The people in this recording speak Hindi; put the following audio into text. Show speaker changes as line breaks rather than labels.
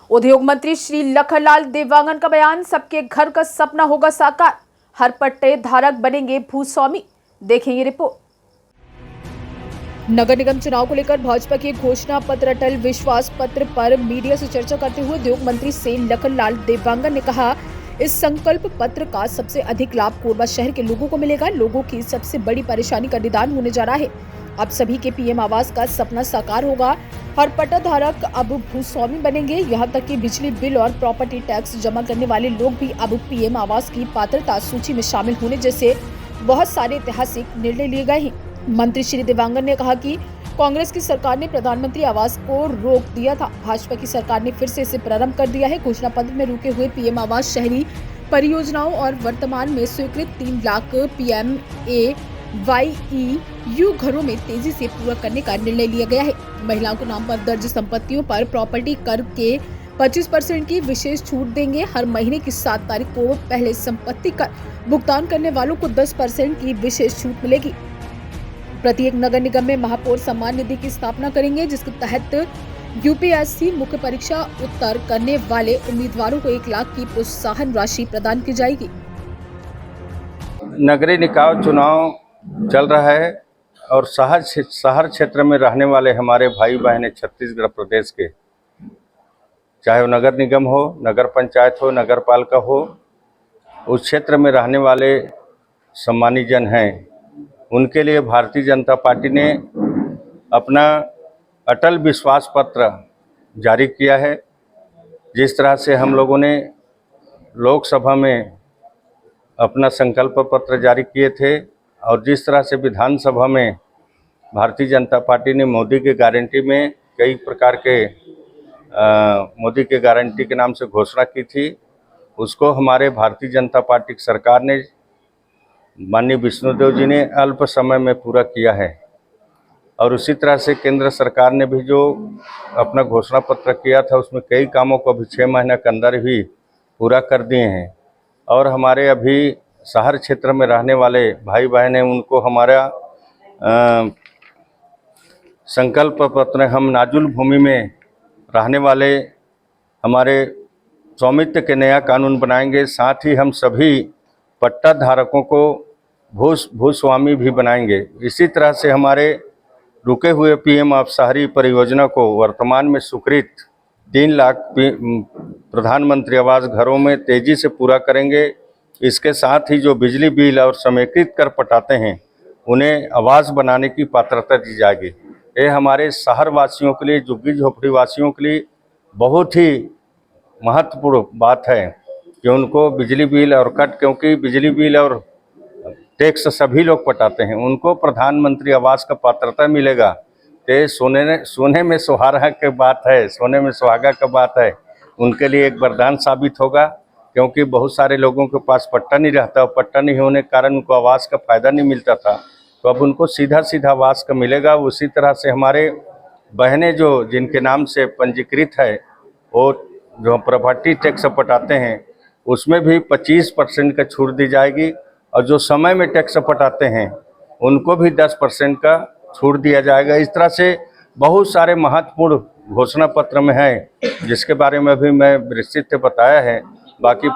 उद्योग मंत्री श्री लखनलाल देवांगन का बयान, सबके घर का सपना होगा साकार, हर पट्टे धारक बनेंगे भूस्वामी। देखेंगे रिपोर्ट। नगर निगम चुनाव को लेकर भाजपा के घोषणा पत्र अटल विश्वास पत्र पर मीडिया से चर्चा करते हुए उद्योग मंत्री श्री लखनलाल देवांगन ने कहा, इस संकल्प पत्र का सबसे अधिक लाभ कोरबा शहर के लोगों को मिलेगा। लोगों की सबसे बड़ी परेशानी का निदान होने जा रहा है। अब सभी के पीएम आवास का सपना साकार होगा। हर पट्टा धारक अब भूस्वामी बनेंगे। यहाँ तक कि बिजली बिल और प्रॉपर्टी टैक्स जमा करने वाले लोग भी अब पीएम आवास की पात्रता सूची में शामिल होने जैसे बहुत सारे ऐतिहासिक निर्णय लिए गए हैं। मंत्री श्री देवांगन ने कहा कि कांग्रेस की सरकार ने प्रधानमंत्री आवास को रोक दिया था, भाजपा की सरकार ने फिर से इसे प्रारंभ कर दिया है। घोषणा पत्र में रुके हुए पीएम आवास शहरी परियोजनाओं और वर्तमान में स्वीकृत 3 लाख PMAYEU घरों में तेजी से पूरा करने का निर्णय लिया गया है। महिलाओं के नाम पर दर्ज संपत्तियों पर प्रॉपर्टी कर के 25% की विशेष छूट देंगे। हर महीने की 7 तारीख को पहले संपत्ति कर भुगतान करने वालों को 10% की विशेष छूट मिलेगी। प्रत्येक नगर निगम में महापौर सम्मान निधि की स्थापना करेंगे, जिसके तहत यूपीएससी मुख्य परीक्षा उत्तर करने वाले उम्मीदवारों को 1 लाख की प्रोत्साहन राशि प्रदान की जाएगी।
नगरीय निकाय चुनाव चल रहा है और शहर क्षेत्र में रहने वाले हमारे भाई बहनें छत्तीसगढ़ प्रदेश के, चाहे वो नगर निगम हो, नगर पंचायत हो, नगर पालिका हो, उस क्षेत्र में रहने वाले सम्मानित जन हैं, उनके लिए भारतीय जनता पार्टी ने अपना अटल विश्वास पत्र जारी किया है। जिस तरह से हम लोगों ने लोकसभा में अपना संकल्प पत्र जारी किए थे और जिस तरह से विधानसभा में भारतीय जनता पार्टी ने मोदी के गारंटी में कई प्रकार के मोदी के गारंटी के नाम से घोषणा की थी, उसको हमारे भारतीय जनता पार्टी की सरकार ने, माननीय विष्णुदेव जी ने अल्प समय में पूरा किया है। और उसी तरह से केंद्र सरकार ने भी जो अपना घोषणा पत्र किया था, उसमें कई कामों को अभी 6 महीने के अंदर ही पूरा कर दिए हैं। और हमारे अभी शहर क्षेत्र में रहने वाले भाई बहन हैं, उनको हमारा संकल्प पत्र, हम नाजुल भूमि में रहने वाले हमारे स्वामित्व के नया कानून बनाएंगे। साथ ही हम सभी पट्टा धारकों को भूस्वामी भी बनाएंगे। इसी तरह से हमारे रुके हुए पीएम आवास शहरी परियोजना को वर्तमान में स्वीकृत 3 लाख प्रधानमंत्री आवास घरों में तेजी से पूरा करेंगे। इसके साथ ही जो बिजली बिल और समेकित कर पटाते हैं, उन्हें आवास बनाने की पात्रता दी जाएगी। ये हमारे शहर वासियों के लिए, झुग्गी झोपड़ी वासियों के लिए बहुत ही महत्वपूर्ण बात है कि उनको बिजली बिल और क्योंकि बिजली बिल और टैक्स सभी लोग पटाते हैं, उनको प्रधानमंत्री आवास का पात्रता मिलेगा। तो सोने में सुहागा की बात है, सोने में सुहागा की बात है। उनके लिए एक वरदान साबित होगा, क्योंकि बहुत सारे लोगों के पास पट्टा नहीं रहता, पट्टा नहीं होने के कारण उनको आवास का फ़ायदा नहीं मिलता था, तो अब उनको सीधा आवास का मिलेगा। उसी तरह से हमारे बहनें जो जिनके नाम से पंजीकृत है, वो जो प्रॉपर्टी टैक्स पटाते हैं, उसमें भी 25% का छूट दी जाएगी। और जो समय में टैक्स पटाते हैं, उनको भी 10% का छूट दिया जाएगा। इस तरह से बहुत सारे महत्वपूर्ण घोषणा पत्र में है, जिसके बारे में अभी मैं विस्तृत बताया है। बाकी